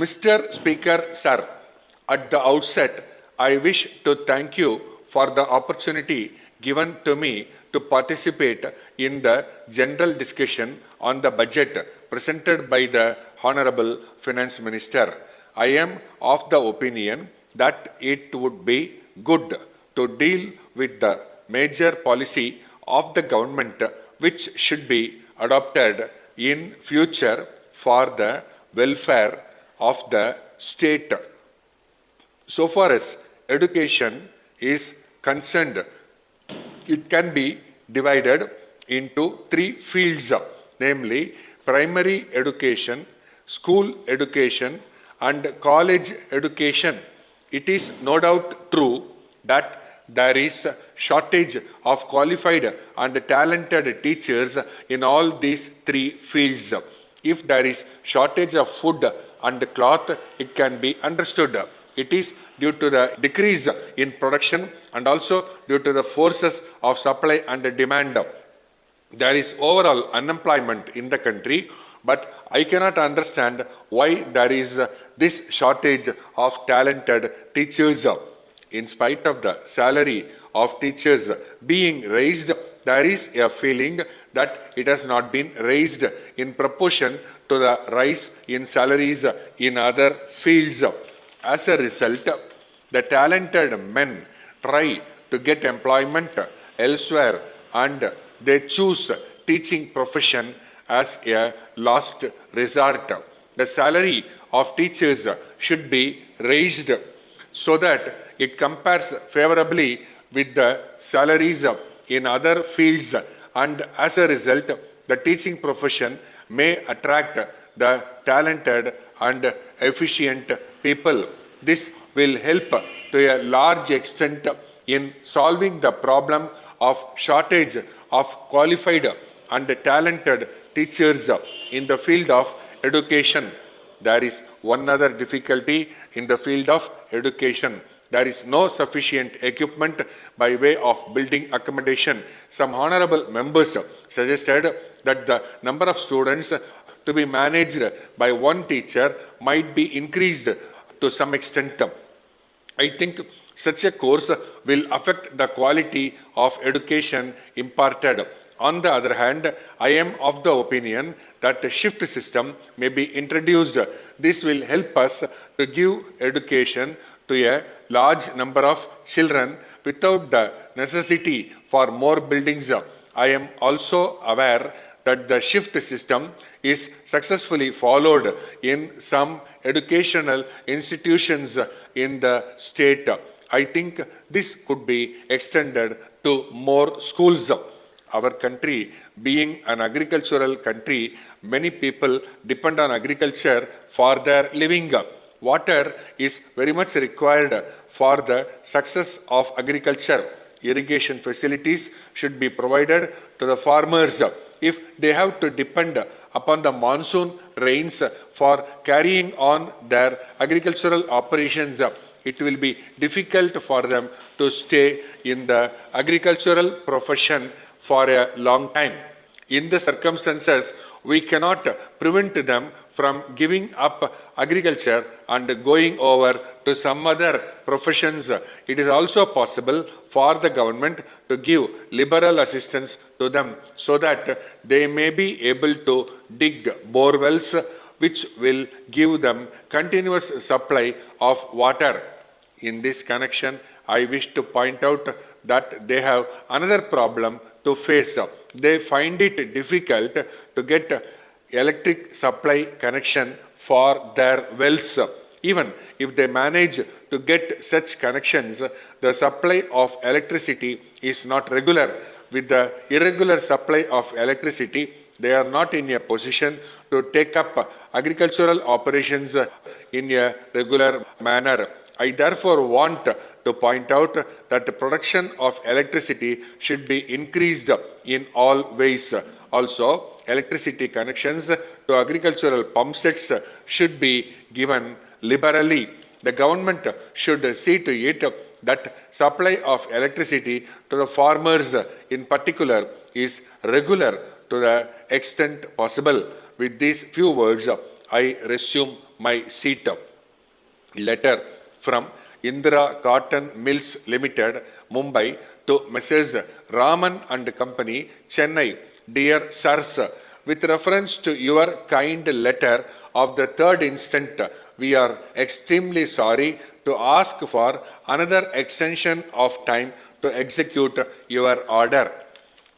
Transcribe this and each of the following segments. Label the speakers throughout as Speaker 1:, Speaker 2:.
Speaker 1: Mr. Speaker, sir, at the outset, I wish to thank you for the opportunity given to me to participate in the general discussion on the budget presented by the Honorable Finance Minister. I am of the opinion that it would be good to deal with the major policy of the government which should be adopted in future for the welfare of the state. So far as education is concerned, it can be divided into three fields, namely primary education, school education, and college education. It is no doubt true that there is a shortage of qualified and talented teachers in all these three fields. If there is shortage of food and cloth, it can be understood. It is due to the decrease in production and also due to the forces of supply and demand. There is overall unemployment in the country, but I cannot understand why there is this shortage of talented teachers. In spite of the salary of teachers being raised, there is a feeling that it has not been raised in proportion to the rise in salaries in other fields. As a result, the talented men try to get employment elsewhere and they choose teaching profession as a last resort. The salary of teachers should be raised so that it compares favorably with the salaries in other fields, and as a result, the teaching profession may attract the talented and efficient people. This will help to a large extent in solving the problem of shortage of qualified and talented teachers in the field of education. There is one other difficulty in the field of education. There is no sufficient equipment by way of building accommodation. Some honorable members suggested that the number of students to be managed by one teacher might be increased to some extent. I think such a course will affect the quality of education imparted. On the other hand, I am of the opinion that a shift system may be introduced. This will help us to give education to a large number of children without the necessity for more buildings. I am also aware that the shift system is successfully followed in some educational institutions in the state. I think this could be extended to more schools. Our country being an agricultural country, many people depend on agriculture for their living. Water is very much required for the success of agriculture. Irrigation facilities should be provided to the farmers. If they have to depend upon the monsoon rains for carrying on their agricultural operations, it will be difficult for them to stay in the agricultural profession for a long time. In the circumstances, we cannot prevent them from giving up agriculture and going over to some other professions. It is also possible for the government to give liberal assistance to them so that they may be able to dig bore wells which will give them continuous supply of water. In this connection, I wish to point out that they have another problem to face. They find it difficult to get electric supply connection for their wells. Even if they manage to get such connections, the supply of electricity is not regular. With the irregular supply of electricity, they are not in a position to take up agricultural operations in a regular manner. I therefore want to point out that the production of electricity should be increased in all ways. Also, electricity connections to agricultural pump sets should be given liberally. The government should see to it that supply of electricity to the farmers in particular is regular to the extent possible. With these few words, I resume my seat. Letter from Indira Cotton Mills Limited, Mumbai, to Messrs. Raman and Company, Chennai. Dear Sirs, with reference to your kind letter of the 3rd instant, we are extremely sorry to ask for another extension of time to execute your order.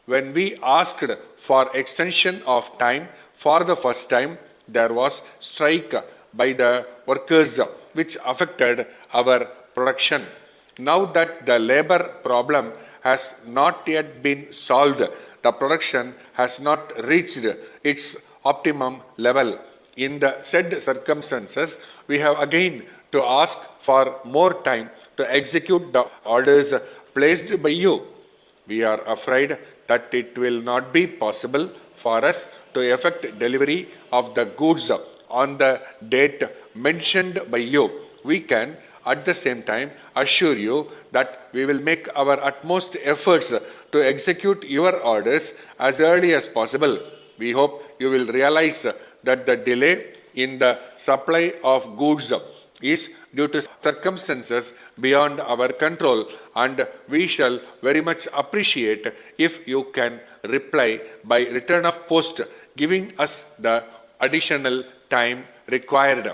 Speaker 1: When we asked for extension of time for the first time, there was strike by the workers which affected our production. Now that the labor problem has not yet been solved, the production has not reached its optimum level. In the said circumstances, we have again to ask for more time to execute the orders placed by you. We are afraid that it will not be possible for us to effect delivery of the goods on the date mentioned by you. We can at the same time assure you that we will make our utmost efforts to execute your orders as early as possible. We hope you will realize that the delay in the supply of goods is due to circumstances beyond our control, and we shall very much appreciate if you can reply by return of post, giving us the additional time required.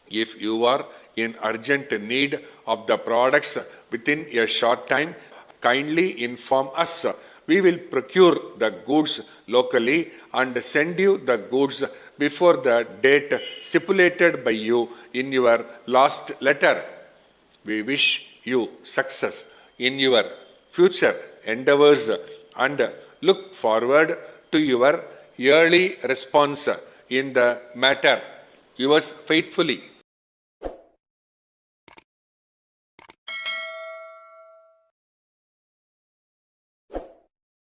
Speaker 1: If you are in urgent need of the products within a short time, kindly inform us. We will procure the goods locally and send you the goods before the date stipulated by you in your last letter. We wish you success in your future endeavors and look forward to your early response in the matter. Yours faithfully,